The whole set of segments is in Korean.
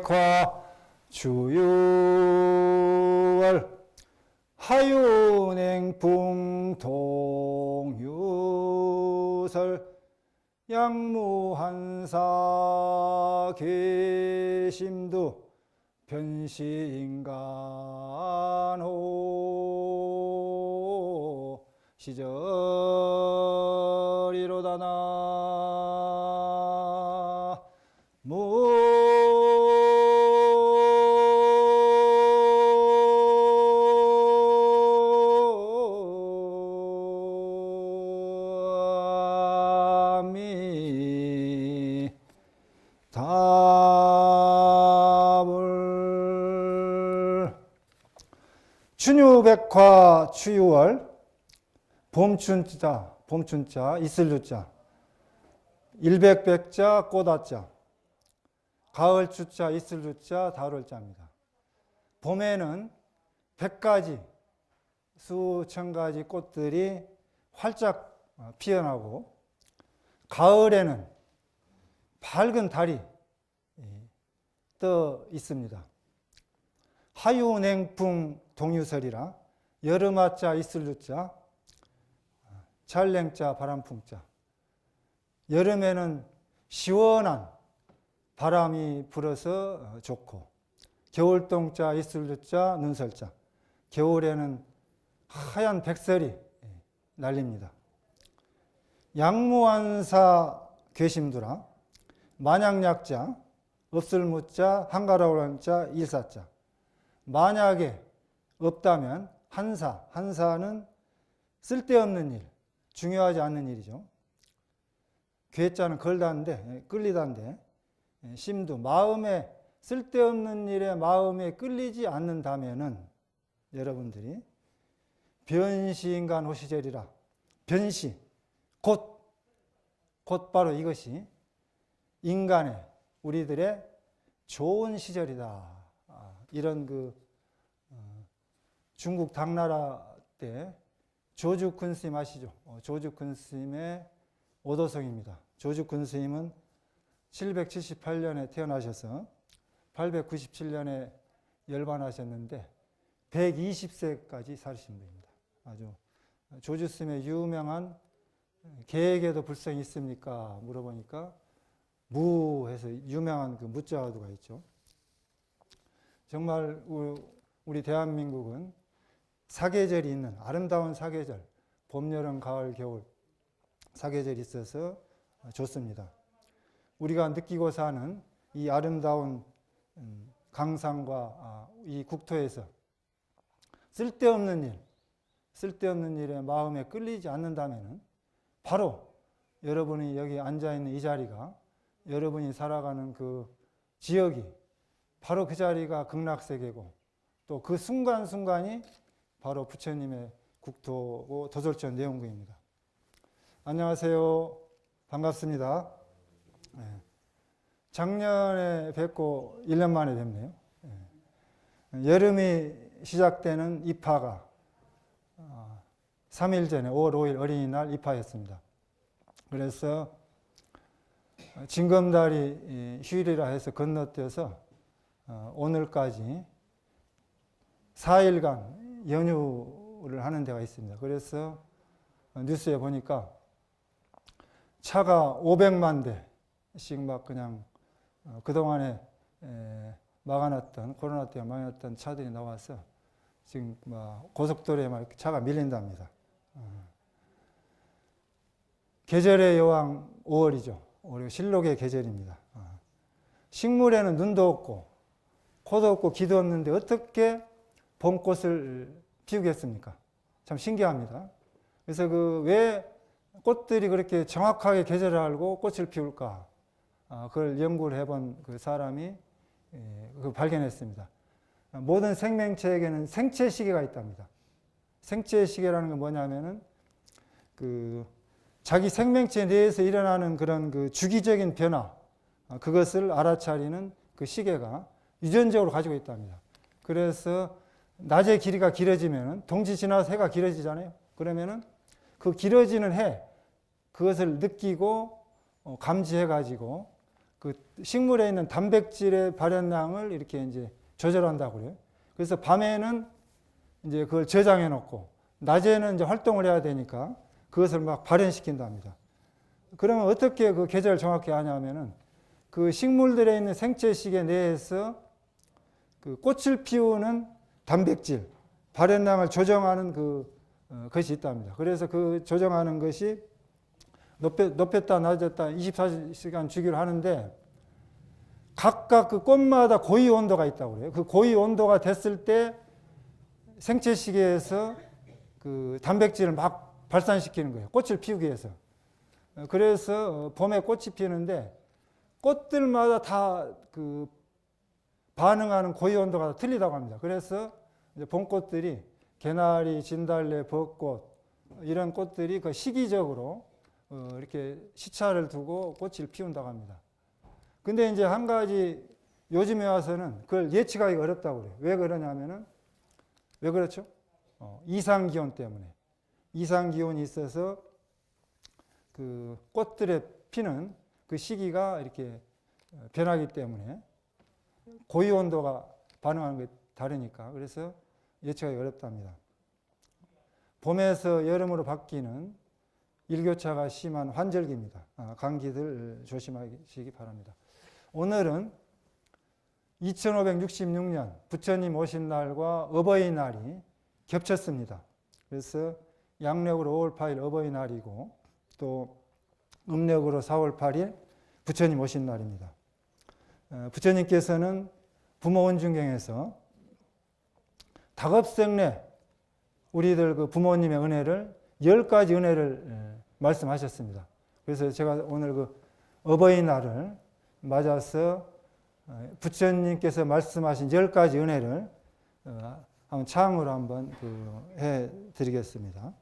춘유백화 주유월 하윤행풍 동유설 양무한사 계심도 변시인간호 시절이로다 나무 답을 춘유백화 추유월 봄춘자 이슬유자 일백백자 꽃아자 가을추자 이슬유자 다울자입니다. 봄에는 100가지 수천 가지 꽃들이 활짝 피어나고 가을에는 밝은 달이 떠 있습니다. 하윤행풍 동유설이라 여름아자 이슬유자 찰냉자 바람풍자 여름에는 시원한 바람이 불어서 좋고 겨울동자 이슬유자 눈설자 겨울에는 하얀 백설이 날립니다. 양무한사 괴심두라 만약약자 없을무자 한가라오란자 일사자 만약에 없다면 한사는 쓸데없는 일 중요하지 않는 일이죠. 괴자는 걸다는데 끌리다인데 심두 마음에 쓸데없는 일에 마음에 끌리지 않는다면은 여러분들이 변시인간 호시절이라 변시 곧 바로 이것이 인간의 우리들의 좋은 시절이다. 이런 중국 당나라 때 조주근 스님 아시죠? 조주근 스님의 오도성입니다. 조주근 스님은 778년에 태어나셔서 897년에 열반하셨는데 120세까지 사신 분입니다. 아주 조주 스님의 유명한 개에게도 불성이 있습니까? 물어보니까 무해서 유명한 그 무자와도가 있죠. 정말 우리 대한민국은 사계절이 있는 아름다운 사계절, 봄, 여름, 가을, 겨울 사계절이 있어서 좋습니다. 우리가 느끼고 사는 이 아름다운 강산과 이 국토에서 쓸데없는 일에 마음에 끌리지 않는다면 바로 여러분이 여기 앉아있는 이 자리가 여러분이 살아가는 그 지역이 바로 그 자리가 극락세계고 또 그 순간순간이 바로 부처님의 국토고 도솔천 내원구입니다. 안녕하세요. 반갑습니다. 작년에 뵙고 1년 만에 뵙네요. 여름이 시작되는 입하가 3일 전에 5월 5일 어린이날 입하였습니다. 그래서 징검다리 휴일이라 해서 건너뛰어서 오늘까지 4일간 연휴를 하는 데가 있습니다. 그래서 뉴스에 보니까 차가 500만 대씩 막 그냥 그동안에 막아놨던 코로나 때문에 막아놨던 차들이 나와서 지금 막 고속도로에 막 차가 밀린답니다. 계절의 여왕 5월이죠. 우리 실록의 계절입니다. 식물에는 눈도 없고 코도 없고 귀도 없는데 어떻게 봄꽃을 피우겠습니까? 참 신기합니다. 그래서 왜 꽃들이 그렇게 정확하게 계절을 알고 꽃을 피울까? 그걸 연구를 해본 그 사람이 그걸 발견했습니다. 모든 생명체에게는 생체 시계가 있답니다. 생체 시계라는 건 뭐냐면은 자기 생명체 내에서 일어나는 그런 그 주기적인 변화, 그것을 알아차리는 그 시계가 유전적으로 가지고 있답니다. 그래서 낮의 길이가 길어지면 동지 지나서 해가 길어지잖아요. 그러면은 그 길어지는 해, 그것을 느끼고 감지해 가지고 그 식물에 있는 단백질의 발현량을 이렇게 이제 조절한다고 그래요. 그래서 밤에는 이제 그걸 저장해 놓고 낮에는 이제 활동을 해야 되니까 그것을 막 발현시킨답니다. 그러면 어떻게 그 계절을 정확히 하냐면은 그 식물들에 있는 생체 시계 내에서 그 꽃을 피우는 단백질 발현량을 조정하는 것이 있답니다. 그래서 그 조정하는 것이 높였다 낮았다 24시간 주기로 하는데 각각 그 꽃마다 고유 온도가 있다고 그래요. 그 고유 온도가 됐을 때 생체 시계에서 그 단백질을 막 발산시키는 거예요. 꽃을 피우기 위해서. 그래서 봄에 꽃이 피는데 꽃들마다 다 그 반응하는 고유 온도가 다 틀리다고 합니다. 그래서 이제 봄꽃들이 개나리, 진달래, 벚꽃 이런 꽃들이 그 시기적으로 이렇게 시차를 두고 꽃을 피운다고 합니다. 근데 이제 한 가지 요즘에 와서는 그걸 예측하기 어렵다고 그래요. 왜 그러냐면은 왜 그렇죠? 이상 기온 때문에. 이상 기온이 있어서 그 꽃들의 피는 그 시기가 이렇게 변하기 때문에 고유 온도가 반응하는 게 다르니까 그래서 예측하기 어렵답니다. 봄에서 여름으로 바뀌는 일교차가 심한 환절기입니다. 감기들 조심하시기 바랍니다. 오늘은 2566년 부처님 오신 날과 어버이날이 겹쳤습니다. 그래서 양력으로 5월 8일 어버이날이고 또 음력으로 4월 8일 부처님 오신 날입니다. 부처님께서는 부모원중경에서 다급생래 우리들 그 부모님의 은혜를 10가지 은혜를 말씀하셨습니다. 그래서 제가 오늘 그 어버이날을 맞아서 부처님께서 말씀하신 10가지 은혜를 한번 창으로 한번 해 드리겠습니다.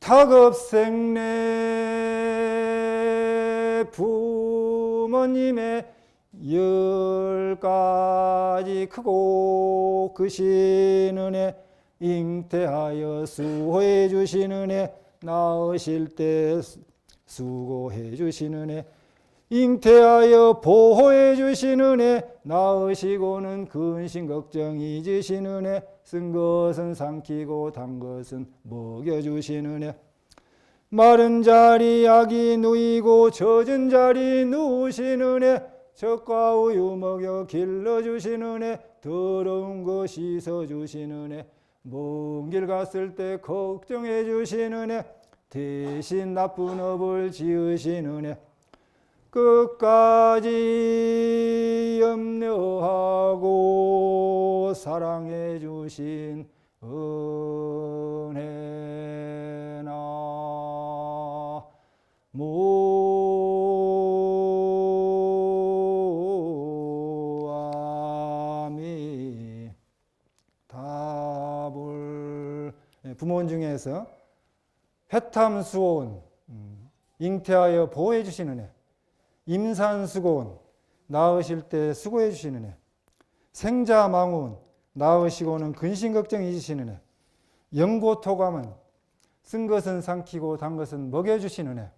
다급생래 부모님의 10가지 크고 크신 은혜 잉태하여 수호해 주신 은혜 낳으실 때 수고해 주신 은혜 잉태하여 보호해 주신 은혜 낳으시고는 근심 걱정 잊으신 은혜 쓴 것은 삼키고 단 것은 먹여주신 은혜 마른 자리 아기 누이고 젖은 자리 누우신 은혜 젖과 우유 먹여 길러주신 은혜 더러운 거 씻어주신 은혜 먼 길 갔을 때 걱정해 주신 은혜 대신 나쁜 업을 지으신 은혜 끝까지 염려하고 사랑해 주신 은혜나 모아미 답을 부모원 중에서 해탐수온 잉태하여 보호해 주신 은혜 임산수고운 낳으실 때 수고해 주시는 애 생자망운 낳으시고는 근심걱정 잊으시는 애 영고토감은 쓴 것은 삼키고 단 것은 먹여주시는 애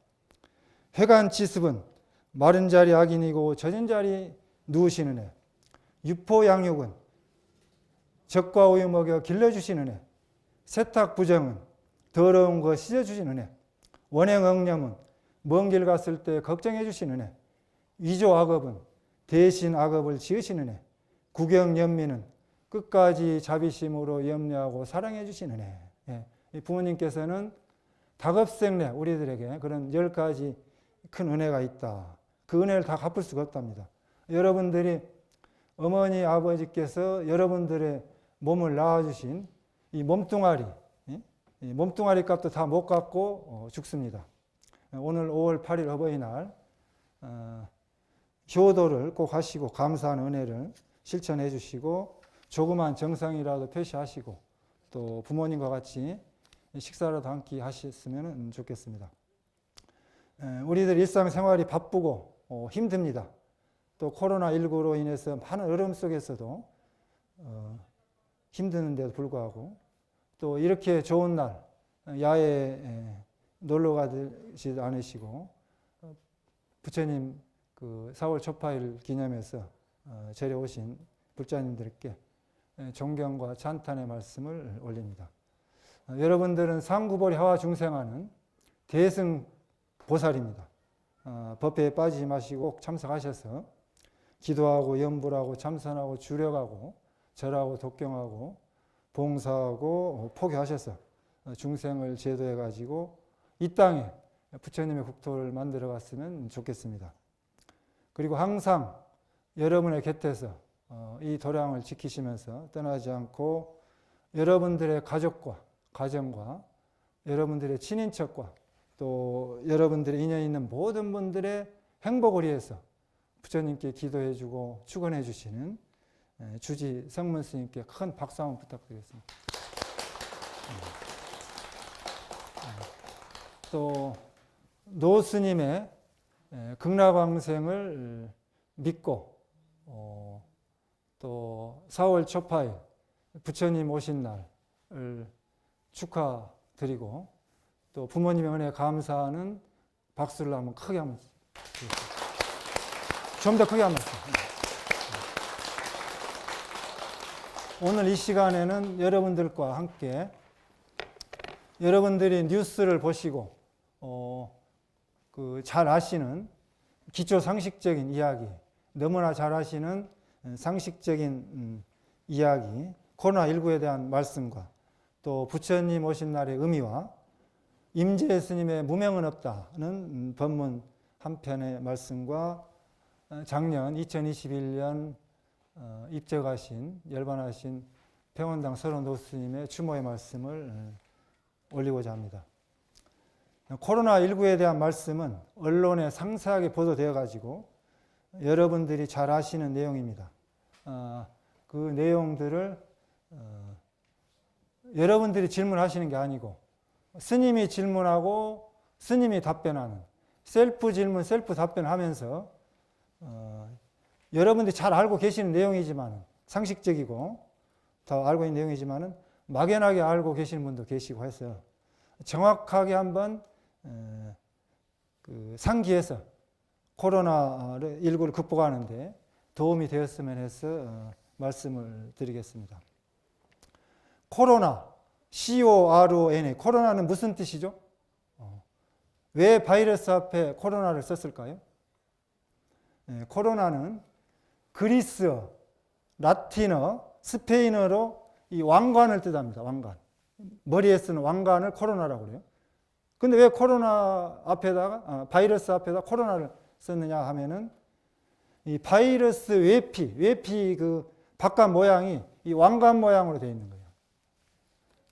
회관치습은 마른 자리 악인이고 젖은 자리 누우시는 애 유포양육은 젖과 우유 먹여 길러주시는 애 세탁부정은 더러운 거 씻어주시는 애 원행억념은 먼 길 갔을 때 걱정해 주시는 애 위조악업은 대신 악업을 지으시는 애 구경연민은 끝까지 자비심으로 염려하고 사랑해 주시는 애 부모님께서는 다급생래 우리들에게 그런 10가지 큰 은혜가 있다. 그 은혜를 다 갚을 수가 없답니다. 여러분들이 어머니 아버지께서 여러분들의 몸을 낳아주신 이 몸뚱아리, 이 몸뚱아리 값도 다 못 갚고 죽습니다. 오늘 5월 8일 어버이날 효도를 꼭 하시고 감사하는 은혜를 실천해 주시고 조그만 정성이라도 표시하시고 또 부모님과 같이 식사라도 함께 하셨으면 좋겠습니다. 우리들 일상생활이 바쁘고 힘듭니다. 또 코로나19로 인해서 많은 어려움 속에서도 힘드는데도 불구하고 또 이렇게 좋은 날 야외에 놀러 가지 않으시고 부처님 그 4월 초파일 기념해서 절에 오신 불자님들께 존경과 찬탄의 말씀을 올립니다. 여러분들은 상구벌이 하와 중생하는 대승 보살입니다. 법회에 빠지지 마시고 꼭 참석하셔서 기도하고 염불하고 참선하고 주력하고 절하고 독경하고 봉사하고 포교하셔서 중생을 제도해 가지고 이 땅에 부처님의 국토를 만들어 갔으면 좋겠습니다. 그리고 항상 여러분의 곁에서 이 도량을 지키시면서 떠나지 않고 여러분들의 가족과 가정과 여러분들의 친인척과 또 여러분들의 인연 있는 모든 분들의 행복을 위해서 부처님께 기도해 주고 축원해 주시는 주지 성문 스님께 큰 박수 한번 부탁드리겠습니다. 또 노 스님의 극락왕생을 믿고 또 4월 초파일 부처님 오신 날을 축하드리고 또 부모님의 은혜에 감사하는 박수를 한번 크게 한번 좀 더 크게 한번. 오늘 이 시간에는 여러분들과 함께 여러분들이 뉴스를 보시고 잘 아시는 기초 상식적인 이야기, 너무나 잘 아시는 상식적인 이야기, 코로나19에 대한 말씀과 또 부처님 오신 날의 의미와 임재 스님의 무명은 없다는 법문 한 편의 말씀과 작년 2021년 입적하신 열반하신 평원당 서른도 스님의 추모의 말씀을 올리고자 합니다. 코로나19에 대한 말씀은 언론에 상세하게 보도되어 가지고 여러분들이 잘 아시는 내용입니다. 그 내용들을 여러분들이 질문하시는 게 아니고 스님이 질문하고 스님이 답변하는 셀프 질문, 셀프 답변하면서 여러분들이 잘 알고 계시는 내용이지만 상식적이고 더 알고 있는 내용이지만은 막연하게 알고 계시는 분도 계시고 해서 정확하게 한번 상기해서 코로나19를 극복하는데 도움이 되었으면 해서 말씀을 드리겠습니다. 코로나, CORONA, 코로나는 무슨 뜻이죠? 왜 바이러스 앞에 코로나를 썼을까요? 코로나는 그리스어, 라틴어, 스페인어로 이 왕관을 뜻합니다. 왕관. 머리에 쓰는 왕관을 코로나라고 그래요. 근데 왜 코로나 앞에다가, 바이러스 앞에다 코로나를 썼느냐 하면은 이 바이러스 외피 그 바깥 모양이 이 왕관 모양으로 되어 있는 거예요.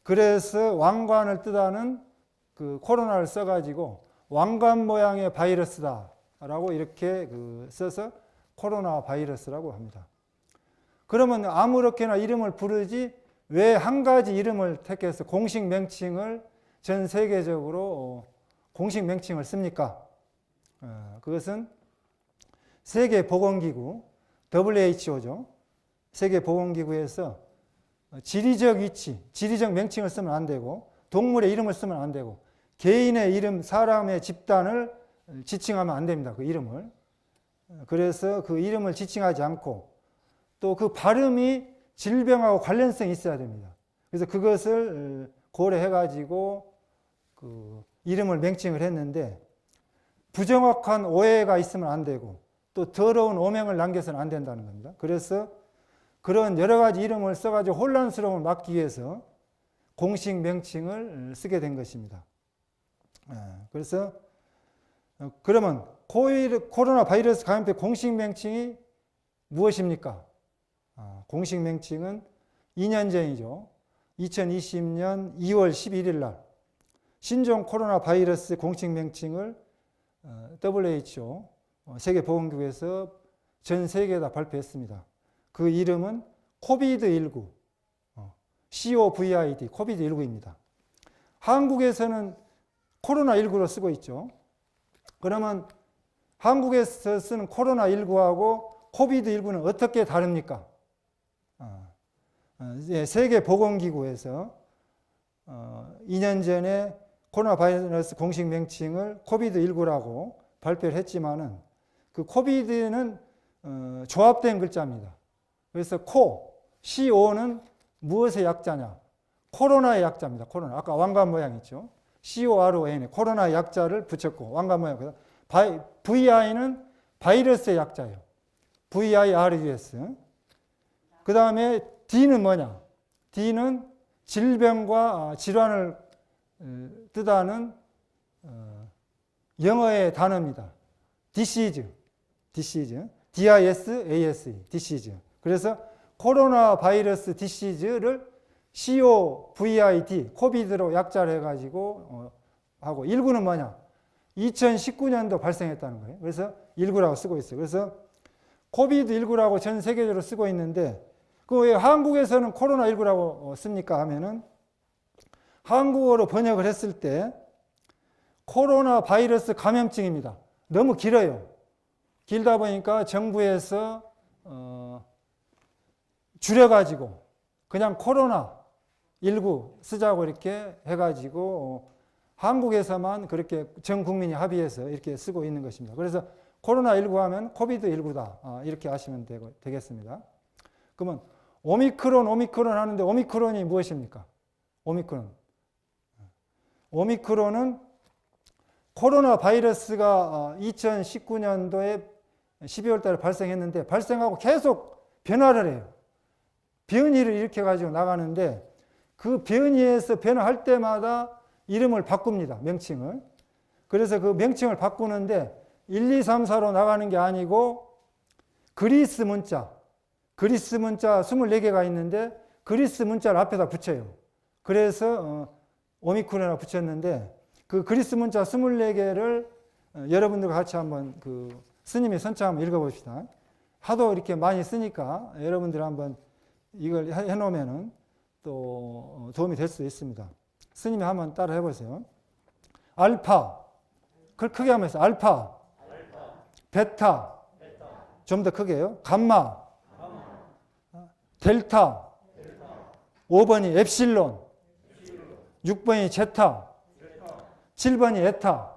그래서 왕관을 뜻하는 그 코로나를 써가지고 왕관 모양의 바이러스다라고 이렇게 써서 코로나 바이러스라고 합니다. 그러면 아무렇게나 이름을 부르지 왜 한 가지 이름을 택해서 공식 명칭을 전 세계적으로 공식 명칭을 씁니까? 그것은 세계보건기구 WHO죠. 세계보건기구에서 지리적 위치, 지리적 명칭을 쓰면 안 되고 동물의 이름을 쓰면 안 되고 개인의 이름, 사람의 집단을 지칭하면 안 됩니다. 그 이름을. 그래서 그 이름을 지칭하지 않고 또 그 발음이 질병하고 관련성이 있어야 됩니다. 그래서 그것을 고려해가지고 그 이름을 명칭을 했는데 부정확한 오해가 있으면 안 되고 또 더러운 오명을 남겨서는 안 된다는 겁니다. 그래서 그런 여러 가지 이름을 써가지고 혼란스러움을 막기 위해서 공식 명칭을 쓰게 된 것입니다. 그래서 그러면 코로나 바이러스 감염병 공식 명칭이 무엇입니까? 공식 명칭은 2년 전이죠. 2020년 2월 11일 날 신종 코로나 바이러스 공식 명칭을 WHO 세계보건기구에서 전 세계에다 발표했습니다. 그 이름은 코비드19, COVID, 코비드19입니다. 한국에서는 코로나19로 쓰고 있죠. 그러면 한국에서 쓰는 코로나19하고 코비드19는 어떻게 다릅니까? 세계보건기구에서 2년 전에 코로나 바이러스 공식 명칭을 코비드19라고 발표를 했지만은 그 코비드는 조합된 글자입니다. 그래서 CO는 무엇의 약자냐? 코로나의 약자입니다. 코로나. 아까 왕관 모양 있죠. CORON에 코로나의 약자를 붙였고 왕관 모양. VI는 바이러스의 약자예요. VIRUS. 그 다음에 D는 뭐냐? D는 질병과 질환을 뜻하는 영어의 단어입니다. disease. DISASE. disease. 그래서 코로나 바이러스 디시즈를 COVID, 코비드로 약자를 해가지고 하고 19는 뭐냐? 2019년도 발생했다는 거예요. 그래서 19라고 쓰고 있어요. 그래서 코비드19라고 전 세계적으로 쓰고 있는데 그 왜 한국에서는 코로나19라고 씁니까? 하면은 한국어로 번역을 했을 때 코로나 바이러스 감염증입니다. 너무 길어요. 길다 보니까 정부에서 줄여가지고 그냥 코로나19 쓰자고 이렇게 해가지고 한국에서만 그렇게 전 국민이 합의해서 이렇게 쓰고 있는 것입니다. 그래서 코로나19 하면 코비드19다. 이렇게 아시면 되겠습니다. 그러면 오미크론 하는데 오미크론이 무엇입니까? 오미크론은 코로나 바이러스가 2019년도에 12월 달에 발생했는데 발생하고 계속 변화를 해요. 변이를 일으켜가지고 나가는데 그 변이에서 변화할 때마다 이름을 바꿉니다. 명칭을. 그래서 그 명칭을 바꾸는데 1, 2, 3, 4로 나가는 게 아니고 그리스 문자 24개가 있는데 그리스 문자를 앞에다 붙여요. 그래서 오미크론이라고 붙였는데 그 그리스 문자 24개를 여러분들과 같이 한번 그 스님의 선창 한번 읽어봅시다. 하도 이렇게 많이 쓰니까 여러분들 한번 이걸 해놓으면은 또 도움이 될 수 있습니다. 스님이 한번 따라 해보세요. 알파, 그걸 크게 하면서 알파, 베타, 좀 더 크게요. 감마, 델타, 5번이 엡실론, 6번이 제타, 7번이 에타,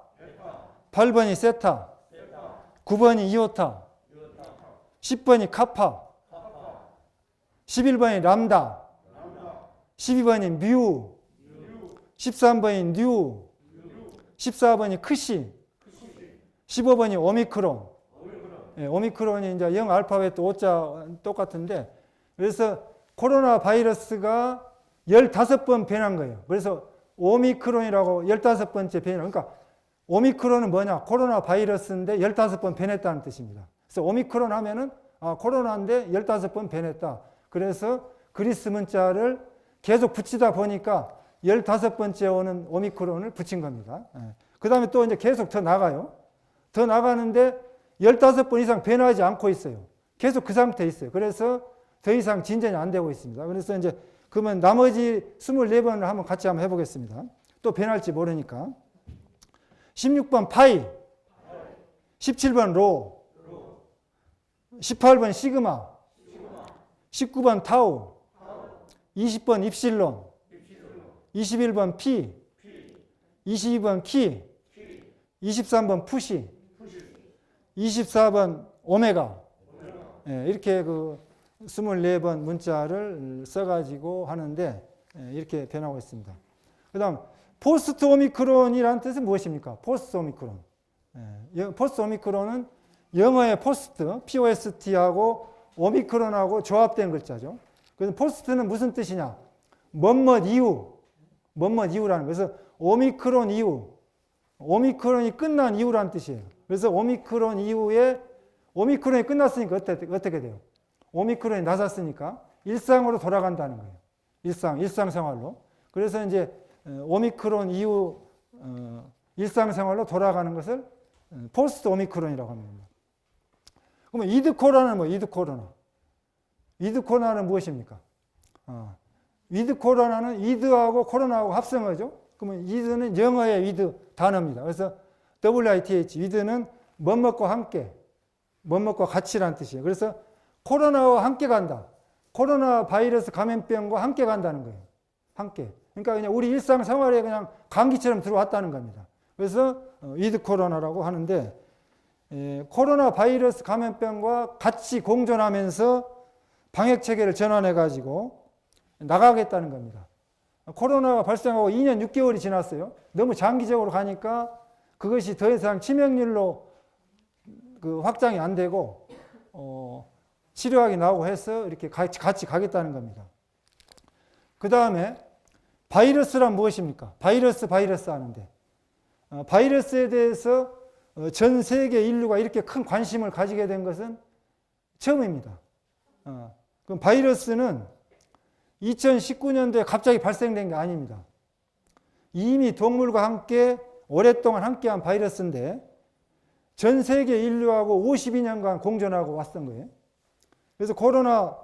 8번이 세타, 9번이 이오타, 10번이 카파, 11번이 람다, 12번이 뮤, 13번이 뉴, 14번이 크시, 15번이 오미크론. 오미크론이 이제 영 알파벳 오자 똑같은데 그래서 코로나 바이러스가 15번 변한 거예요. 그래서 오미크론이라고 15번째 변화. 그러니까 오미크론은 뭐냐? 코로나 바이러스인데 15번 변했다는 뜻입니다. 그래서 오미크론 하면은 코로나인데 15번 변했다. 그래서 그리스 문자를 계속 붙이다 보니까 15번째 오는 오미크론을 붙인 겁니다. 그 다음에 또 이제 계속 더 나가요. 더 나가는데 15번 이상 변하지 않고 있어요. 계속 그 상태에 있어요. 그래서 더 이상 진전이 안 되고 있습니다. 그래서 이제 그러면 나머지 24번을 한번 같이 한번 해보겠습니다. 또 변할지 모르니까. 16번 파이, 17번 로, 18번 시그마, 19번 타우, 20번 입실론, 21번 피, 22번 키, 23번 푸시, 24번 오메가. 이렇게 그 24번 문자를 써가지고 하는데 이렇게 변하고 있습니다. 그 다음 포스트 오미크론이라는 뜻은 무엇입니까? 포스트 오미크론. 포스트 오미크론은 영어의 포스트, POST하고 오미크론하고 조합된 글자죠. 그래서 포스트는 무슨 뜻이냐? 뭐뭇 이후라는 거예요. 그래서 오미크론 이후, 오미크론이 끝난 이후라는 뜻이에요. 그래서 오미크론 이후에 오미크론이 끝났으니까 어떻게 돼요? 오미크론이 나섰으니까 일상으로 돌아간다는 거예요. 일상생활로. 그래서 이제 오미크론 이후 일상생활로 돌아가는 것을 포스트 오미크론이라고 합니다. 그러면 위드 코로나는 뭐 위드 코로나? 위드 코로나는 무엇입니까? 위드 코로나는 위드하고 코로나하고 합성어죠. 그러면 위드는 영어의 위드 단어입니다. 그래서 WITH, 위드는 뭐뭇과 함께, 뭐뭇과 같이라는 뜻이에요. 그래서 코로나와 함께 간다. 코로나 바이러스 감염병과 함께 간다는 거예요. 함께. 그러니까 그냥 우리 일상생활에 그냥 감기처럼 들어왔다는 겁니다. 그래서 위드 코로나라고 하는데, 코로나 바이러스 감염병과 같이 공존하면서 방역 체계를 전환해 가지고 나가겠다는 겁니다. 코로나가 발생하고 2년 6개월이 지났어요. 너무 장기적으로 가니까 그것이 더 이상 치명률로 확장이 안 되고 치료약이 나오고 해서 이렇게 같이 가겠다는 겁니다. 그 다음에 바이러스란 무엇입니까? 바이러스 하는데 바이러스에 대해서 전 세계 인류가 이렇게 큰 관심을 가지게 된 것은 처음입니다. 그럼 바이러스는 2019년도에 갑자기 발생된 게 아닙니다. 이미 동물과 함께 오랫동안 함께한 바이러스인데 전 세계 인류하고 52년간 공존하고 왔던 거예요. 그래서 코로나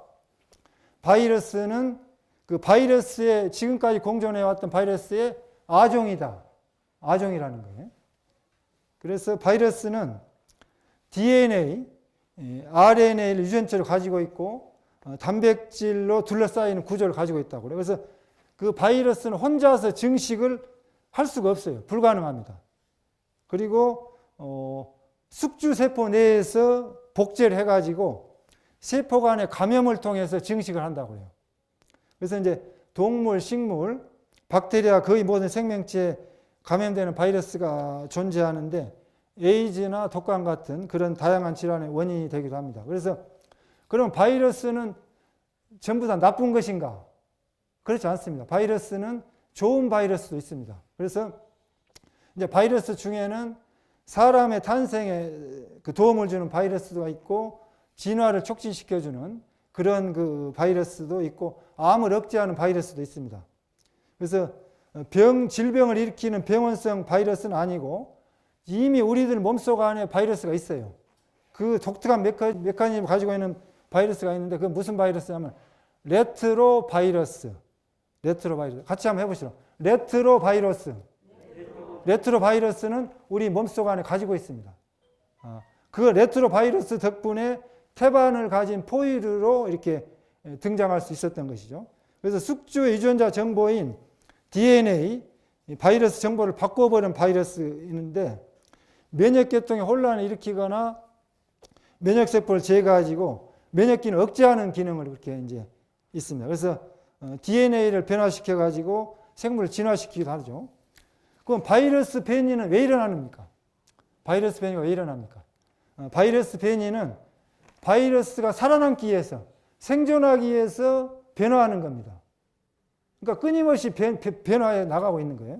바이러스는 그 바이러스의 지금까지 공존해왔던 바이러스의 아종이다. 아종이라는 거예요. 그래서 바이러스는 DNA, RNA를 유전체로 가지고 있고 단백질로 둘러싸이는 구조를 가지고 있다고 그래요. 그래서 그 바이러스는 혼자서 증식을 할 수가 없어요. 불가능합니다. 그리고 숙주세포 내에서 복제를 해가지고 세포 간의 감염을 통해서 증식을 한다고 해요. 그래서 이제 동물, 식물, 박테리아 거의 모든 생명체에 감염되는 바이러스가 존재하는데 에이즈나 독감 같은 그런 다양한 질환의 원인이 되기도 합니다. 그래서 그럼 바이러스는 전부 다 나쁜 것인가? 그렇지 않습니다. 바이러스는 좋은 바이러스도 있습니다. 그래서 이제 바이러스 중에는 사람의 탄생에 도움을 주는 바이러스가 있고 진화를 촉진시켜주는 그런 그 바이러스도 있고 암을 억제하는 바이러스도 있습니다. 그래서 질병을 일으키는 병원성 바이러스는 아니고 이미 우리들 몸속 안에 바이러스가 있어요. 그 독특한 메커니즘을 가지고 있는 바이러스가 있는데 그건 무슨 바이러스냐면 레트로바이러스. 같이 한번 해보시죠. 레트로바이러스는 우리 몸속 안에 가지고 있습니다. 그 레트로바이러스 덕분에 태반을 가진 포유류로 이렇게 등장할 수 있었던 것이죠. 그래서 숙주의 유전자 정보인 DNA, 바이러스 정보를 바꿔버린 바이러스인데 면역계통에 혼란을 일으키거나 면역세포를 제거하고 면역기능을 억제하는 기능을 그렇게 이제 있습니다. 그래서 DNA를 변화시켜가지고 생물을 진화시키기도 하죠. 그럼 바이러스 변이는 왜 일어납니까? 바이러스 변이가 왜 일어납니까? 바이러스 변이는 바이러스가 살아남기 위해서, 생존하기 위해서 변화하는 겁니다. 그러니까 끊임없이 변화해 나가고 있는 거예요.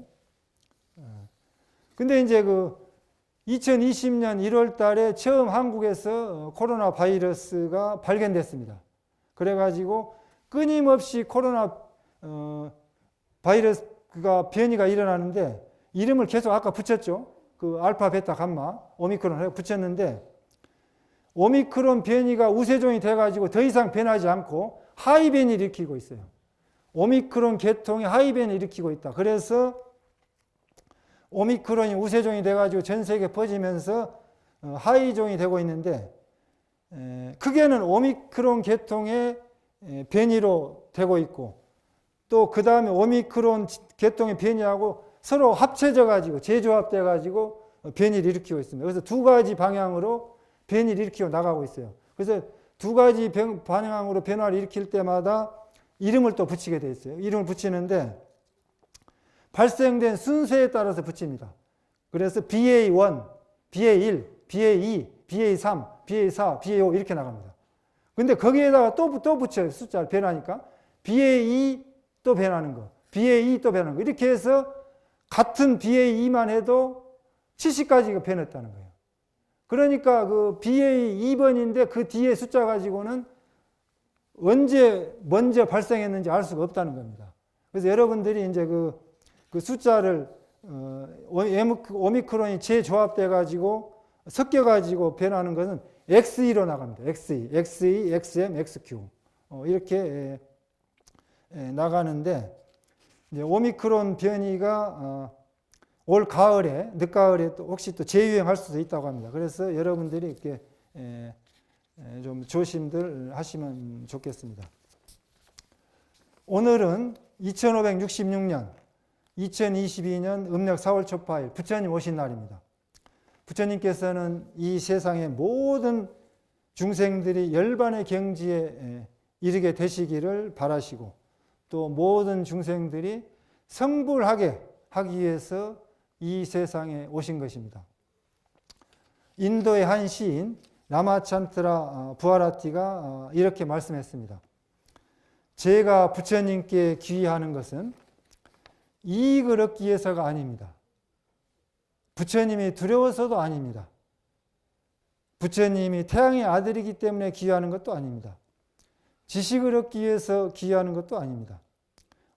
근데 이제 2020년 1월 달에 처음 한국에서 코로나 바이러스가 발견됐습니다. 그래가지고 끊임없이 코로나 바이러스가 변이가 일어나는데 이름을 계속 아까 붙였죠. 그 알파, 베타, 감마, 오미크론을 붙였는데 오미크론 변이가 우세종이 돼가지고 더 이상 변하지 않고 하이 변이를 일으키고 있어요. 오미크론 계통이 하이 변이를 일으키고 있다. 그래서 오미크론이 우세종이 돼가지고 전 세계에 퍼지면서 하이종이 되고 있는데 크게는 오미크론 계통의 변이로 되고 있고 또 그 다음에 오미크론 계통의 변이하고 서로 합쳐져 가지고 재조합돼 가지고 변이를 일으키고 있습니다. 그래서 두 가지 방향으로 변이를 일으키고 나가고 있어요. 그래서 두 가지 방향으로 변화를 일으킬 때마다 이름을 또 붙이게 돼 있어요. 이름을 붙이는데 발생된 순서에 따라서 붙입니다. 그래서 BA1, BA1, BA2, BA3, BA4, BA5 이렇게 나갑니다. 근데 거기에다가 또 붙여요. 숫자를 변하니까. BA2 또 변하는 거, BA2 또 변하는 거. 이렇게 해서 같은 BA2만 해도 70가지가 변했다는 거예요. 그러니까 그 BA2번인데 그 뒤에 숫자 가지고는 언제 먼저 발생했는지 알 수가 없다는 겁니다. 그래서 여러분들이 이제 그 숫자를 오미크론이 재조합돼 가지고 섞여 가지고 변하는 것은 XE로 나갑니다. XE, XM, XQ 이렇게 나가는데 이제 오미크론 변이가 올 가을에 늦가을에 또 혹시 또 재유행할 수도 있다고 합니다. 그래서 여러분들이 이렇게 좀 조심들 하시면 좋겠습니다. 오늘은 2566년 2022년 음력 4월 초파일 부처님 오신 날입니다. 부처님께서는 이 세상의 모든 중생들이 열반의 경지에 이르게 되시기를 바라시고 또 모든 중생들이 성불하게 하기 위해서 이 세상에 오신 것입니다. 인도의 한 시인 라마찬트라 부아라티가 이렇게 말씀했습니다. 제가 부처님께 귀의하는 것은 이익을 얻기 위해서가 아닙니다. 부처님이 두려워서도 아닙니다. 부처님이 태양의 아들이기 때문에 귀의하는 것도 아닙니다. 지식을 얻기 위해서 귀의하는 것도 아닙니다.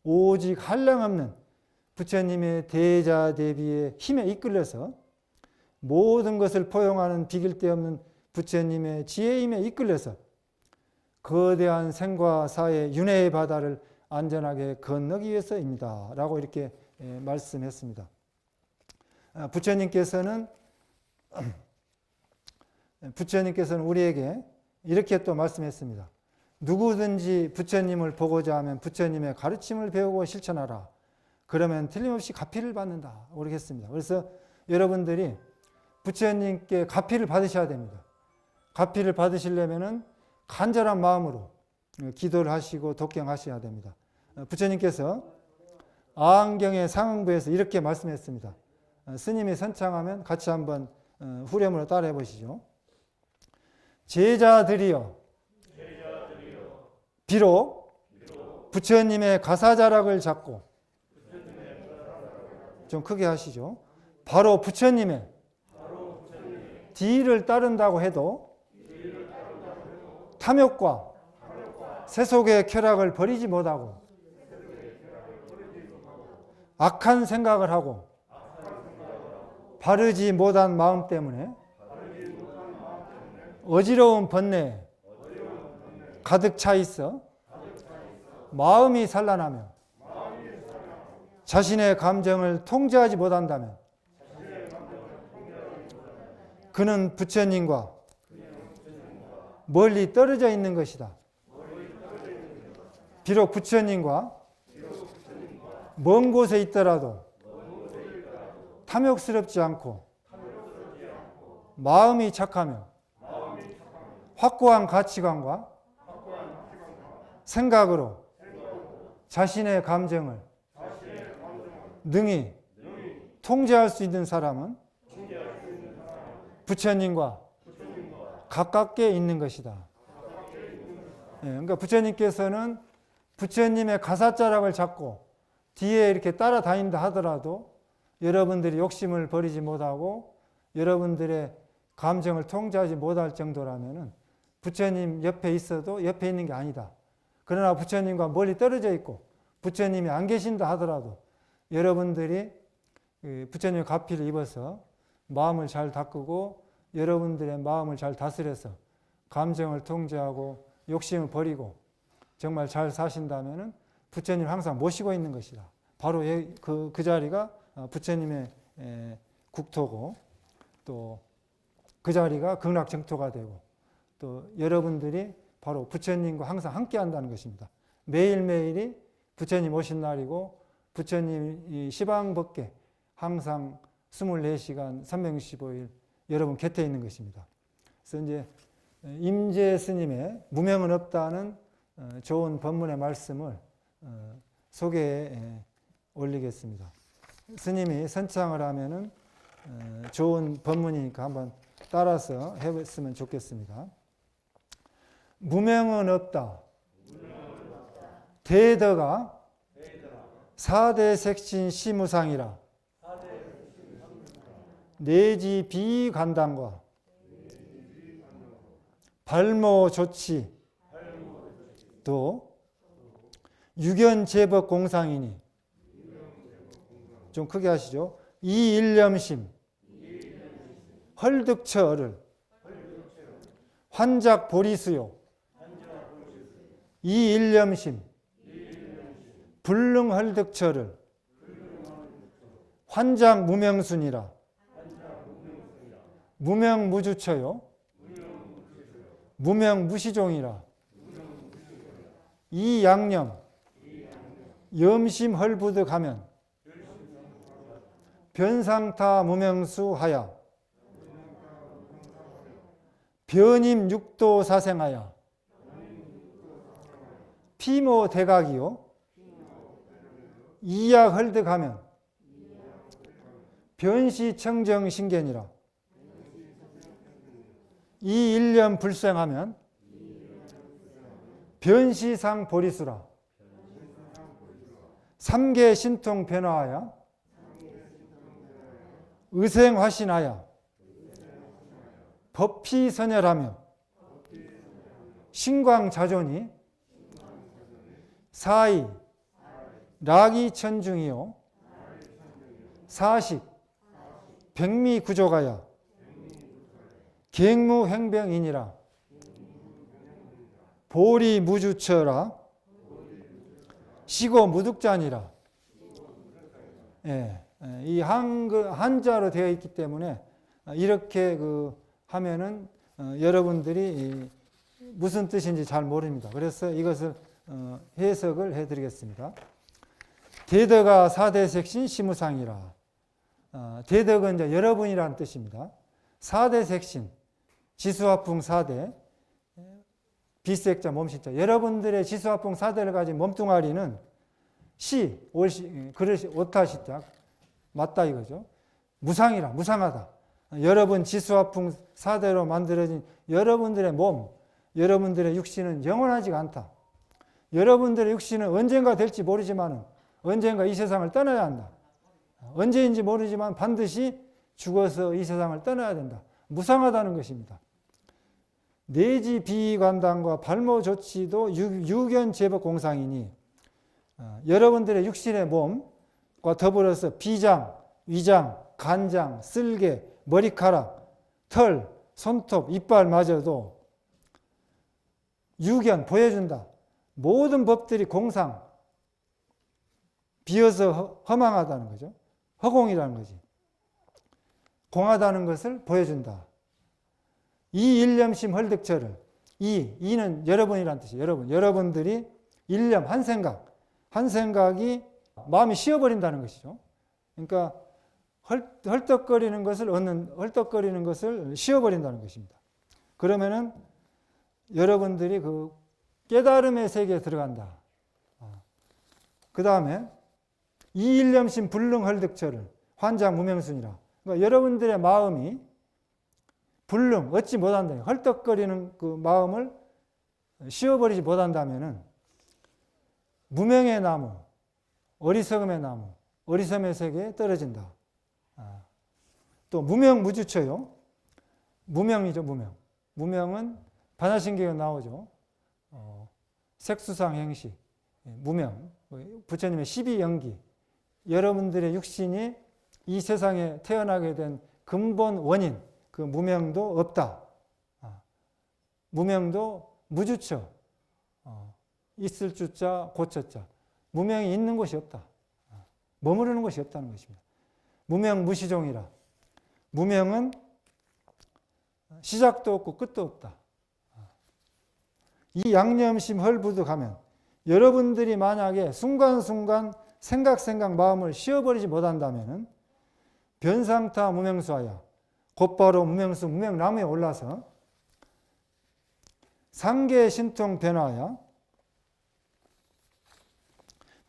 오직 한량없는 부처님의 대자대비의 힘에 이끌려서 모든 것을 포용하는 비길 데 없는 부처님의 지혜의 힘에 이끌려서 거대한 생과 사의 윤회의 바다를 안전하게 건너기 위해서입니다. 라고 이렇게 말씀했습니다. 부처님께서는 우리에게 이렇게 또 말씀했습니다. 누구든지 부처님을 보고자 하면 부처님의 가르침을 배우고 실천하라. 그러면 틀림없이 가피를 받는다. 그렇게 했습니다. 그래서 여러분들이 부처님께 가피를 받으셔야 됩니다. 가피를 받으시려면 간절한 마음으로 기도를 하시고 독경하셔야 됩니다. 부처님께서 아한경의 상응부에서 이렇게 말씀했습니다. 스님이 선창하면 같이 한번 후렴으로 따라해 보시죠. 제자들이여 비록 부처님의 가사자락을 잡고 좀 크게 하시죠. 바로 부처님의 뒤를 따른다고 해도 탐욕과 세속의 쾌락을 버리지 못하고 악한 생각을 하고 바르지 못한 마음 때문에 어지러운 번뇌에 가득 차 있어 마음이 산란하며 자신의 감정을 통제하지 못한다면 그는 부처님과 멀리 떨어져 있는 것이다. 비록 부처님과 먼 곳에 있더라도 탐욕스럽지 않고 마음이 착하며 확고한 가치관과 생각으로 자신의 감정을 능히 통제할 수 있는 사람은 부처님과 가깝게 있는 것이다. 그러니까 부처님께서는 부처님의 가사자락을 잡고 뒤에 이렇게 따라다닌다 하더라도 여러분들이 욕심을 버리지 못하고 여러분들의 감정을 통제하지 못할 정도라면 부처님 옆에 있어도 옆에 있는 게 아니다. 그러나 부처님과 멀리 떨어져 있고 부처님이 안 계신다 하더라도 여러분들이 부처님의 가피를 입어서 마음을 잘 닦고 여러분들의 마음을 잘 다스려서 감정을 통제하고 욕심을 버리고 정말 잘 사신다면 부처님 항상 모시고 있는 것이다. 바로 그 자리가 부처님의 국토고 또 그 자리가 극락정토가 되고 또 여러분들이 바로 부처님과 항상 함께 한다는 것입니다. 매일매일이 부처님 오신 날이고 부처님이 시방법계 항상 24시간 365일 여러분 곁에 있는 것입니다. 그래서 이제 임재 스님의 무명은 없다는 좋은 법문의 말씀을 소개해 올리겠습니다. 스님이 선창을 하면은 좋은 법문이니까 한번 따라서 해봤으면 좋겠습니다. 무명은 없다. 대더가 사대색신 시무상이라 내지 비간당과 발모 조치 도 유견제법 공상이니 좀 크게 하시죠. 이일념심 헐득처를 환작 보리수요 이일념심 불능헐득처를 환작 무명순이라 무명무주처요 무명무시종이라 이양념 염심헐부득하면 변상타 무명수하야 변임 육도 사생하야 피모 대각이요 이약 헐득하면 변시 청정 신견이라 이 일념 불생하면 변시상 보리수라 삼계 신통 변화하여 의생화신하여 법피선열하며 신광자존이 사이 락이천중이요 사식 백미구조가야 갱무행병이니라 보리무주처라 시고무득자니라. 예, 이 한자로 되어 있기 때문에 이렇게 하면은 여러분들이 무슨 뜻인지 잘 모릅니다. 그래서 이것을 해석을 해드리겠습니다. 대덕아 사대색신 시무상이라. 대덕은 이제 여러분이라는 뜻입니다. 사대색신 지수화풍 4대 비색자 몸신자 여러분들의 지수화풍 4대를 가진 몸뚱아리는 그릇이 오타시자 맞다 이거죠. 무상이라 무상하다. 여러분 지수화풍 4대로 만들어진 여러분들의 몸 여러분들의 육신은 영원하지가 않다. 여러분들의 육신은 언젠가 될지 모르지만 언젠가 이 세상을 떠나야 한다. 언제인지 모르지만 반드시 죽어서 이 세상을 떠나야 된다. 무상하다는 것입니다. 내지 비관당과 발모 조치도 유견제법 공상이니 여러분들의 육신의 몸과 더불어서 비장, 위장, 간장, 쓸개, 머리카락, 털, 손톱, 이빨마저도 유견 보여준다. 모든 법들이 공상, 비어서 허망하다는 거죠. 허공이라는 거지. 공하다는 것을 보여준다. 이 일념심 헐득처를 이는 여러분이란 뜻이에요. 여러분들이 일념 한 생각이 마음이 쉬어버린다는 것이죠. 그러니까 헐떡거리는 것을 쉬어버린다는 것입니다. 그러면은 여러분들이 그 깨달음의 세계에 들어간다. 그 다음에 이 일념심 불능 헐득처를 환장 무명순이라. 그러니까 여러분들의 마음이 불능 얻지 못한다. 헐떡거리는 그 마음을 쉬어버리지 못한다면은 무명의 나무, 어리석음의 나무, 어리석음의 세계에 떨어진다. 또 무명무주처요. 무명이죠, 무명. 무명은 반야신경에 나오죠. 색수상 행시, 무명, 부처님의 12연기. 여러분들의 육신이 이 세상에 태어나게 된 근본 원인, 그 무명도 없다. 무명도 무주처. 있을 주자, 고처자. 무명이 있는 곳이 없다. 머무르는 곳이 없다는 것입니다. 무명 무시종이라. 무명은 시작도 없고 끝도 없다. 이 양념심 헐부득하면 여러분들이 만약에 순간순간 생각 마음을 쉬어버리지 못한다면 변상타 무명수하여 곧바로 무명수 무명나무에 올라서 상계 신통 변화하여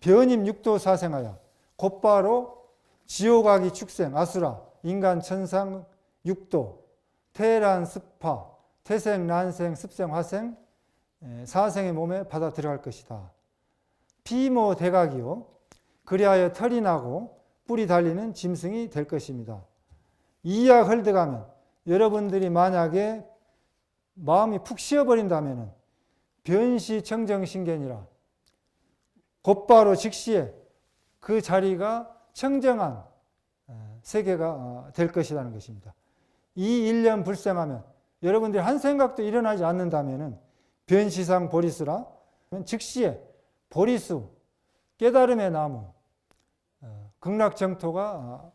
변임 육도 사생하여 곧바로 지옥아기 축생 아수라 인간 천상 육도 태란 습파 태생 난생 습생 화생 사생의 몸에 받아 들어갈 것이다. 피모 대각이요 그리하여 털이 나고 뿔이 달리는 짐승이 될 것입니다. 이약 헐득하면 여러분들이 만약에 마음이 푹 쉬어버린다면 변시청정신견이라 곧바로 즉시에 그 자리가 청정한 세계가 될 것이라는 것입니다. 이 일념 불생하면 여러분들이 한 생각도 일어나지 않는다면 변시상 보리수라 즉시에 보리수 깨달음의 나무 극락정토가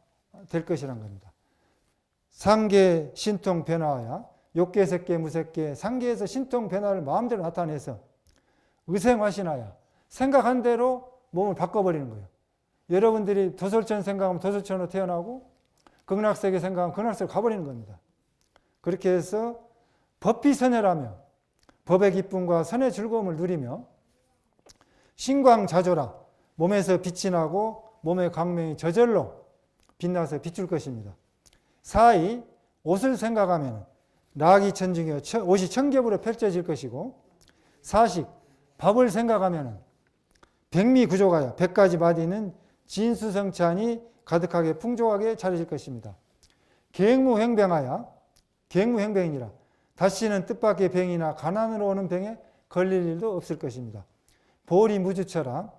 될 것이라는 겁니다. 상계 신통 변화야 욕계 색계 무색계 상계에서 신통 변화를 마음대로 나타내서 의생화신하야 생각한 대로 몸을 바꿔버리는 거예요. 여러분들이 도솔천 생각하면 도솔천으로 태어나고 극락세계 생각하면 극락세계로 가버리는 겁니다. 그렇게 해서 법비 선회라며 법의 기쁨과 선의 즐거움을 누리며 신광자조라 몸에서 빛이 나고 몸의 광명이 저절로 빛나서 비출 것입니다. 사이 옷을 생각하면 락이 천중이여 옷이 청겹으로 펼쳐질 것이고 사식 밥을 생각하면 백미구조가야 100가지 마디는 진수성찬이 가득하게 풍족하게 차려질 것입니다. 계행무횡병하야 계행무횡병이니라 다시는 뜻밖의 병이나 가난으로 오는 병에 걸릴 일도 없을 것입니다. 보리 무주처라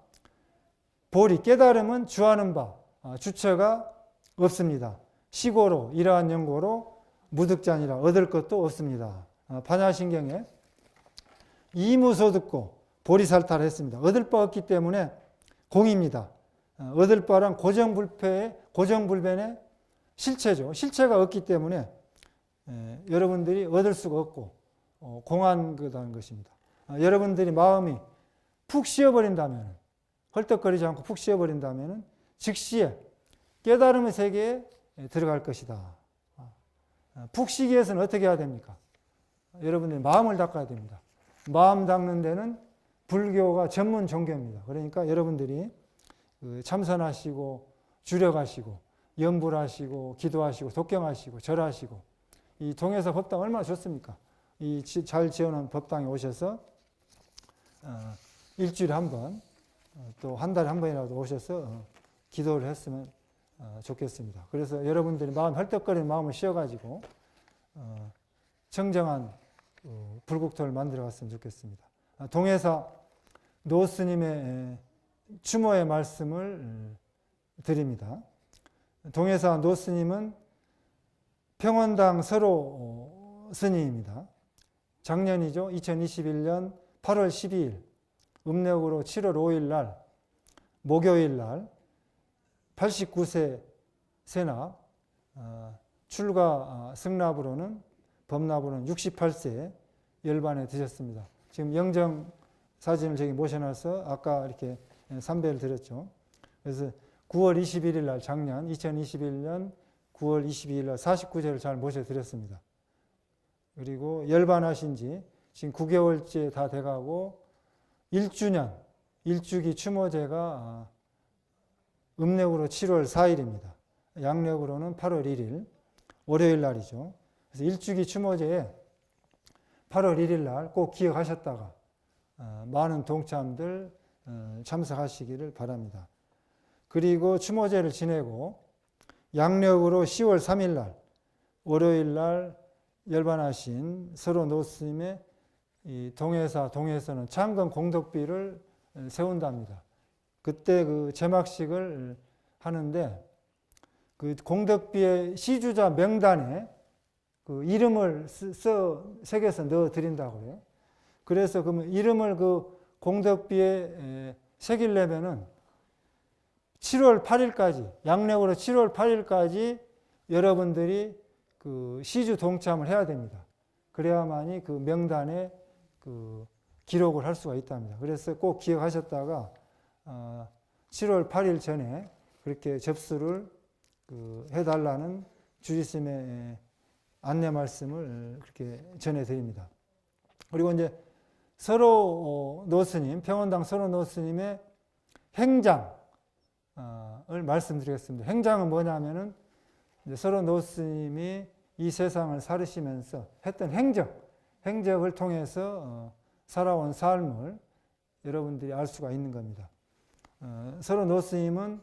보리 깨달음은 주하는 바 주처가 없습니다. 시고로 이러한 연고로 무득자니라 얻을 것도 없습니다. 반야신경에 이무소득고 보리살타를 했습니다. 얻을 바 없기 때문에 공입니다. 얻을 바란 고정불변의 실체죠. 실체가 없기 때문에 여러분들이 얻을 수가 없고 공한 거라는 것입니다. 여러분들이 마음이 푹 쉬어버린다면 헐떡거리지 않고 푹 쉬어버린다면 즉시에 깨달음의 세계에 들어갈 것이다. 푹 쉬기 위해서는 어떻게 해야 됩니까? 여러분들이 마음을 닦아야 됩니다. 마음 닦는 데는 불교가 전문 종교입니다. 그러니까 여러분들이 참선하시고 주력하시고 염불하시고 기도하시고 독경하시고 절하시고 이 동해서 법당 얼마나 좋습니까? 이 잘 지어놓은 법당에 오셔서 일주일에 한 번 또 한 달에 한 번이라도 오셔서 기도를 했으면 좋겠습니다. 그래서 여러분들이 마음 헐떡거리는 마음을 씌워가지고 청정한 불국토를 만들어 갔으면 좋겠습니다. 동해사 노스님의 추모의 말씀을 드립니다. 동해사 노스님은 평원당 서로 스님입니다. 작년이죠. 2021년 8월 12일 음력으로 7월 5일 날 목요일 날 89세 세나 출가 승납으로는 법납으로는 68세 열반에 드셨습니다. 지금 영정 사진을 저기 모셔놔서 아까 이렇게 삼배를 드렸죠. 그래서 9월 21일 날 작년 2021년 9월 22일 날 49세를 잘 모셔드렸습니다. 그리고 열반하신 지 지금 9개월째 다 돼가고 1주년 일주기 추모제가 음력으로 7월 4일입니다. 양력으로는 8월 1일 월요일 날이죠. 그래서 일주기 추모제에 8월 1일 날 꼭 기억하셨다가 많은 동참들 참석하시기를 바랍니다. 그리고 추모제를 지내고 양력으로 10월 3일 날 월요일 날 열반하신 서로 노스님의 이 동해에서는 창건 공덕비를 세운답니다. 그때 그 제막식을 하는데 그 공덕비의 시주자 명단에 그 이름을 새겨서 넣어 드린다고 그래요. 그래서 그 이름을 그 공덕비에 새기려면은 7월 8일까지 양력으로 7월 8일까지 여러분들이 그 시주 동참을 해야 됩니다. 그래야만이 그 명단에 그 기록을 할 수가 있답니다. 그래서 꼭 기억하셨다가 7월 8일 전에 그렇게 접수를 해달라는 주지스님의 안내 말씀을 그렇게 전해드립니다. 그리고 이제 서로 노스님, 평원당 서로 노스님의 행장을 말씀드리겠습니다. 행장은 뭐냐면은 서로 노스님이 이 세상을 살으시면서 했던 행적을 통해서 살아온 삶을 여러분들이 알 수가 있는 겁니다. 서로 노스님은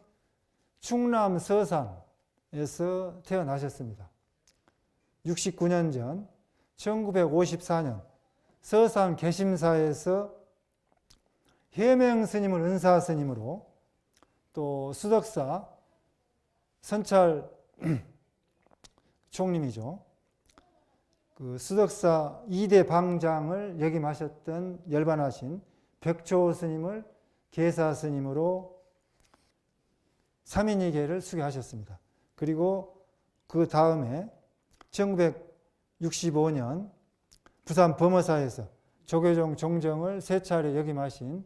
충남 서산에서 태어나셨습니다. 69년 전 1954년 서산 개심사에서 해명 스님을 은사 스님으로, 또 수덕사 선찰 총님이죠. 그 수덕사 2대 방장을 역임하셨던 열반하신 백초 스님을 계사 스님으로 3인위계를 수교하셨습니다. 그리고 그 다음에 1965년 부산 범어사에서 조계종 종정을 3차례 역임하신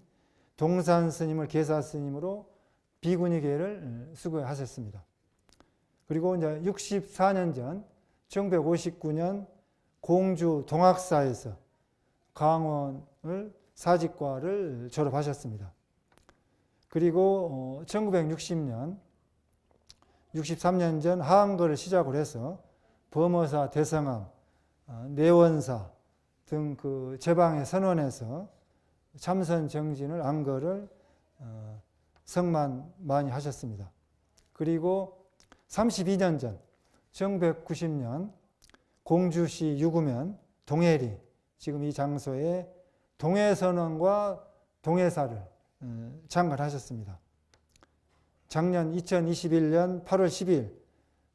동산 스님을 계사 스님으로 비구니계를 수교하셨습니다. 그리고 이제 64년 전 1959년 공주 동학사에서 강원을 사직과를 졸업하셨습니다. 그리고 1960년 63년 전 하한거를 시작으로 해서 범어사, 대성암, 내원사 등 그 제방의 선원에서 참선 정진을 안거를 성만 많이 하셨습니다. 그리고 32년 전 1990년 공주시 유구면 동해리, 지금 이 장소에 동해선원과 동해사를 창건하셨습니다. 작년 2021년 8월 10일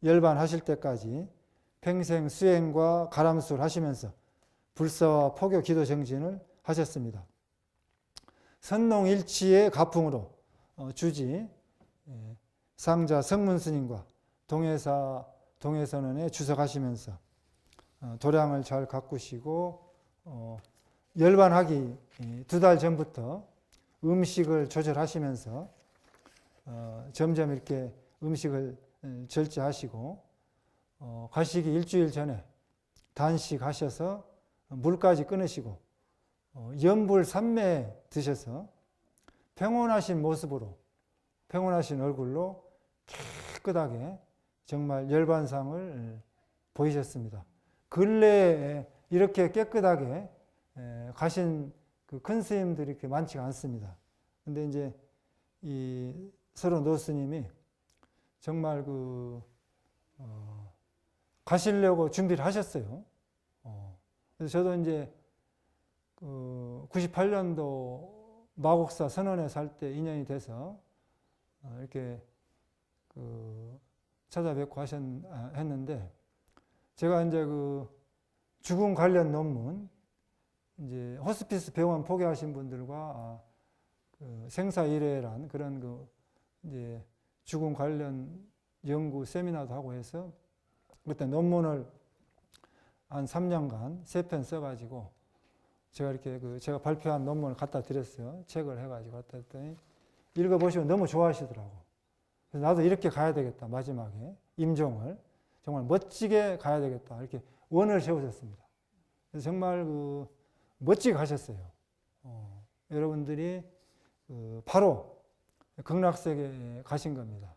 열반하실 때까지 평생 수행과 가람술 하시면서 불사와 포교 기도 정진을 하셨습니다. 선농일치의 가풍으로 주지 상자 성문스님과 동해사 동해선원에 주석하시면서 도량을 잘 가꾸시고 열반하기 2달 전부터 음식을 조절하시면서 점점 이렇게 음식을 절제하시고 가시기 일주일 전에 단식하셔서 물까지 끊으시고 염불 3매 드셔서 평온하신 모습으로, 평온하신 얼굴로 깨끗하게 정말 열반상을 보이셨습니다. 근래에 이렇게 깨끗하게 가신 그 큰 스님들이 이렇게 많지가 않습니다. 근데 이제 이 서로 노스님이 정말 가시려고 준비를 하셨어요. 그래서 저도 이제 98년도 마곡사 선원에 살 때 인연이 돼서 이렇게 찾아뵙고 했는데, 제가 이제 죽음 관련 논문, 이제 호스피스 병원 포기하신 분들과 생사일회란 그런 이제 죽음 관련 연구 세미나도 하고 해서 그때 논문을 한 3년간 3편 써가지고 제가 이렇게 제가 발표한 논문을 갖다 드렸어요. 책을 해가지고 갖다 드렸더니 읽어보시면 너무 좋아하시더라고. 그래서 나도 이렇게 가야 되겠다. 마지막에 임종을 정말 멋지게 가야 되겠다. 이렇게 원을 세우셨습니다. 그래서 정말 멋지게 가셨어요. 여러분들이 바로 극락세계에 가신 겁니다.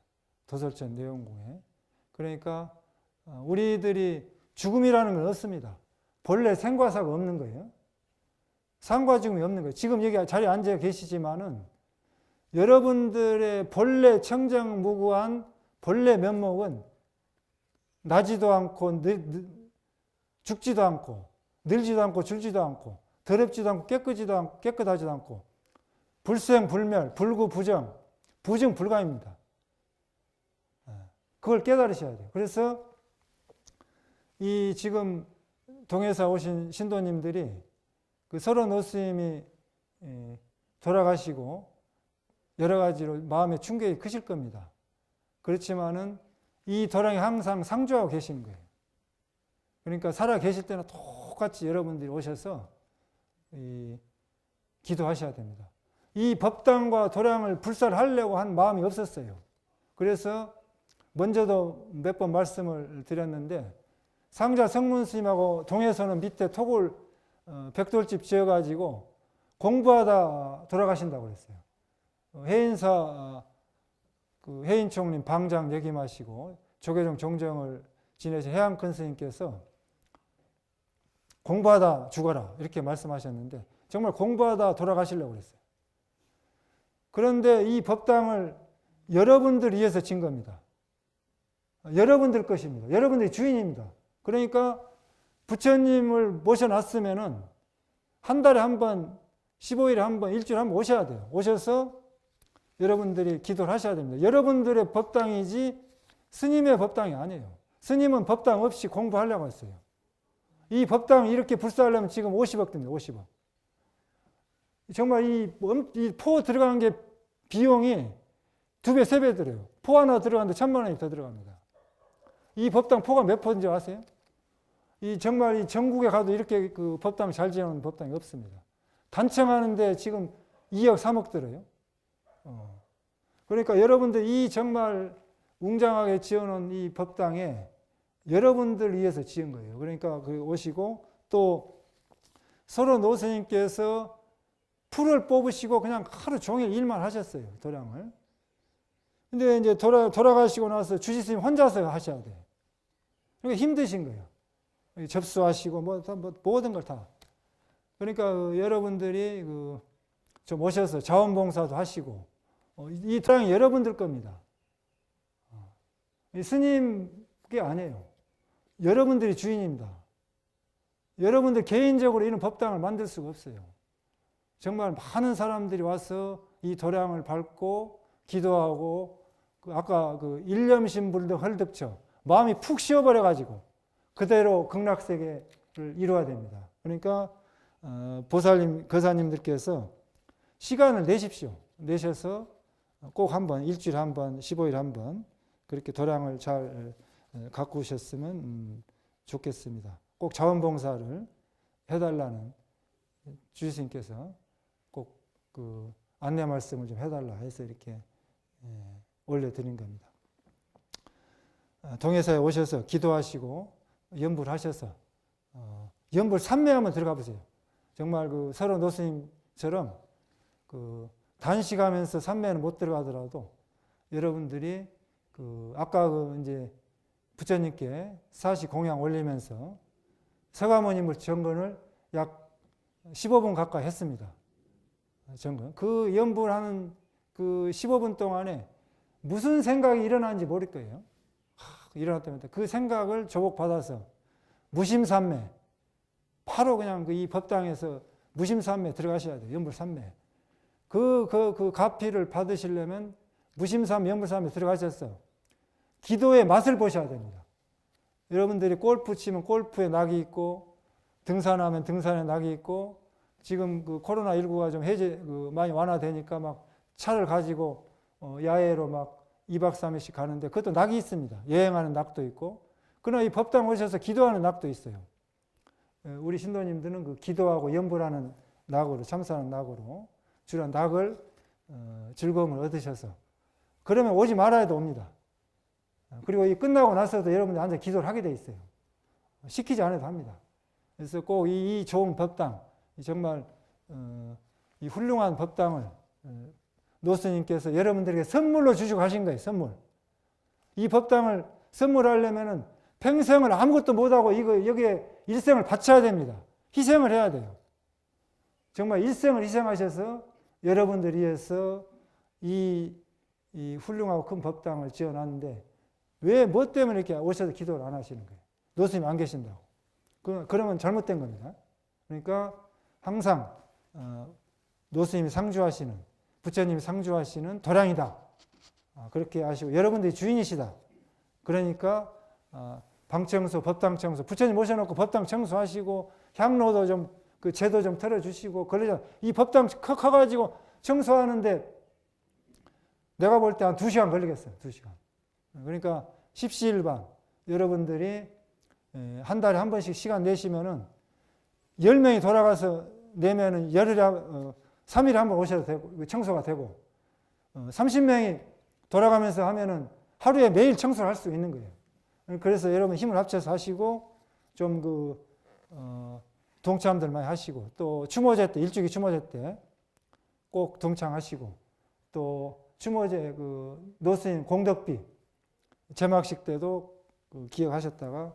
도솔천 내원궁에. 그러니까 우리들이 죽음이라는 건 없습니다. 본래 생과사가 없는 거예요. 상과 죽음이 없는 거예요. 지금 여기 자리에 앉아 계시지만은 여러분들의 본래 청정무구한 본래 면목은 나지도 않고 죽지도 않고 늘지도 않고 줄지도 않고 더럽지도 않고 깨끗하지도 않고 불생 불멸 불구부정 부정 불가입니다. 그걸 깨달으셔야 돼요. 그래서 이 지금 동해사 오신 신도님들이 서로 노스님이 돌아가시고 여러 가지로 마음의 충격이 크실 겁니다. 그렇지만은 이 도량이 항상 상주하고 계시는 거예요. 그러니까 살아 계실 때는 똑같이 여러분들이 오셔서 기도하셔야 됩니다. 이 법당과 도량을 불살하려고 한 마음이 없었어요. 그래서 먼저도 몇 번 말씀을 드렸는데 상자 성문스님하고 동해서는 밑에 토굴 백돌집 지어가지고 공부하다 돌아가신다고 그랬어요. 해인사 해인총님 방장 역임하시고 조계종 종정을 지내신 해안큰 스님께서 공부하다 죽어라 이렇게 말씀하셨는데 정말 공부하다 돌아가시려고 그랬어요. 그런데 이 법당을 여러분들 위해서 진 겁니다. 여러분들 것입니다. 여러분들이 주인입니다. 그러니까 부처님을 모셔놨으면은 한 달에 한 번, 15일에 한 번, 일주일에 한 번 오셔야 돼요. 오셔서 여러분들이 기도를 하셔야 됩니다. 여러분들의 법당이지 스님의 법당이 아니에요. 스님은 법당 없이 공부하려고 했어요. 이 법당 이렇게 불사하려면 지금 50억 듭니다. 50억. 정말 이 포 들어가는 게 비용이 2배, 3배 들어요. 포 하나 들어가는데 1,000만 원이 더 들어갑니다. 이 법당 포가 몇 포인지 아세요? 정말 이 전국에 가도 이렇게 그 법당 잘 지어놓은 법당이 없습니다. 단청하는데 지금 2억, 3억 들어요. 그러니까 여러분들 이 정말 웅장하게 지어놓은 이 법당에 여러분들 위해서 지은 거예요. 그러니까 그 오시고 또 서로 노스님께서 풀을 뽑으시고 그냥 하루 종일 일만 하셨어요. 도량을. 근데 이제 돌아가시고 나서 주지스님 혼자서 하셔야 돼요. 그러니까 힘드신 거예요. 접수하시고 뭐 모든 걸 다. 그러니까 여러분들이 좀 오셔서 자원봉사도 하시고 이 도량이 여러분들 겁니다. 스님이 아니에요. 여러분들이 주인입니다. 여러분들 개인적으로 이런 법당을 만들 수가 없어요. 정말 많은 사람들이 와서 이 도량을 밟고 기도하고 아까 일념신불도 헐득쳐 마음이 푹 쉬어버려가지고 그대로 극락세계를 이루어야 됩니다. 그러니까 보살님, 거사님들께서 시간을 내십시오. 내셔서 꼭 한 번, 일주일에 한 번, 15일에 한 번 그렇게 도량을 잘 갖고 오셨으면 좋겠습니다. 꼭 자원봉사를 해달라는 주지스님께서 꼭 그 안내 말씀을 좀 해달라 해서 이렇게 올려드린 겁니다. 동해사에 오셔서 기도하시고 연불 하셔서 연불 3매 한번 들어가 보세요. 정말 그 서로 노스님처럼 단식하면서 3매는 못 들어가더라도 여러분들이 아까 이제 부처님께 사시 공양 올리면서 서가모님을 정건을 약 15분 가까이 했습니다. 정건. 그 연불하는 그 15분 동안에 무슨 생각이 일어나는지 모를 거예요. 일어났다면 그 생각을 조복받아서 무심삼매 바로 그냥 이 법당에서 무심삼매 들어가셔야 돼요. 연불 3매. 그 가피를 받으시려면 무심삼매, 연불 3매 들어가셔서 기도의 맛을 보셔야 됩니다. 여러분들이 골프 치면 골프에 낙이 있고 등산하면 등산에 낙이 있고 지금 코로나19가 좀 많이 완화되니까 막 차를 가지고 야외로 막 2박 3일씩 가는데 그것도 낙이 있습니다. 여행하는 낙도 있고. 그러나 이 법당 오셔서 기도하는 낙도 있어요. 우리 신도님들은 기도하고 연불하는 낙으로, 참사하는 낙으로 주로 낙을 즐거움을 얻으셔서 그러면 오지 말아야 도 옵니다. 그리고 이 끝나고 나서도 여러분들 앉아 기도를 하게 돼 있어요. 시키지 않아도 합니다. 그래서 꼭 이 좋은 법당, 정말 이 훌륭한 법당을 노스님께서 여러분들에게 선물로 주시고 하신 거예요. 선물. 이 법당을 선물하려면은 평생을 아무것도 못하고 여기에 일생을 바쳐야 됩니다. 희생을 해야 돼요. 정말 일생을 희생하셔서 여러분들 위해서 이 훌륭하고 큰 법당을 지어놨는데 왜 뭐 때문에 이렇게 오셔서 기도를 안 하시는 거예요? 노스님이 안 계신다고. 그러면 잘못된 겁니다. 그러니까 항상 노스님이 상주하시는, 부처님이 상주하시는 도량이다. 그렇게 아시고 여러분들이 주인이시다. 그러니까 방청소, 법당 청소, 부처님 모셔놓고 법당 청소하시고 향로도 좀 제도 좀 털어주시고 그러자 이 법당 커가지고 청소하는데 내가 볼 때 한 2시간 걸리겠어요. 2시간. 그러니까 십시일반 여러분들이 한 달에 한 번씩 시간 내시면은 10명이 돌아가서 내면은 열흘에 3일에 한 번 오셔도 되고 청소가 되고 30명이 돌아가면서 하면은 하루에 매일 청소를 할 수 있는 거예요. 그래서 여러분 힘을 합쳐서 하시고 좀 동참들 많이 하시고 또 추모제 때 일주기 추모제 때 꼭 동참하시고 또 추모제 노스님 공덕비 제막식 때도 기억하셨다가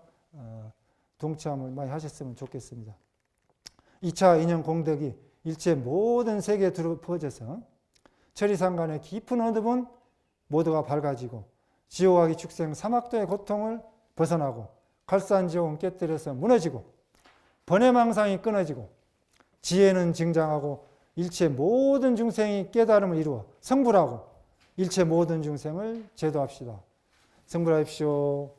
동참을 많이 하셨으면 좋겠습니다. 2차 인연 공덕이 일체 모든 세계에 두루 퍼져서 천리상간의 깊은 어둠은 모두가 밝아지고 지옥하기 축생 사막도의 고통을 벗어나고 갈산지옥은 깨뜨려서 무너지고 번외망상이 끊어지고 지혜는 증장하고 일체 모든 중생이 깨달음을 이루어 성불하고 일체 모든 중생을 제도합시다. 성불하십시오.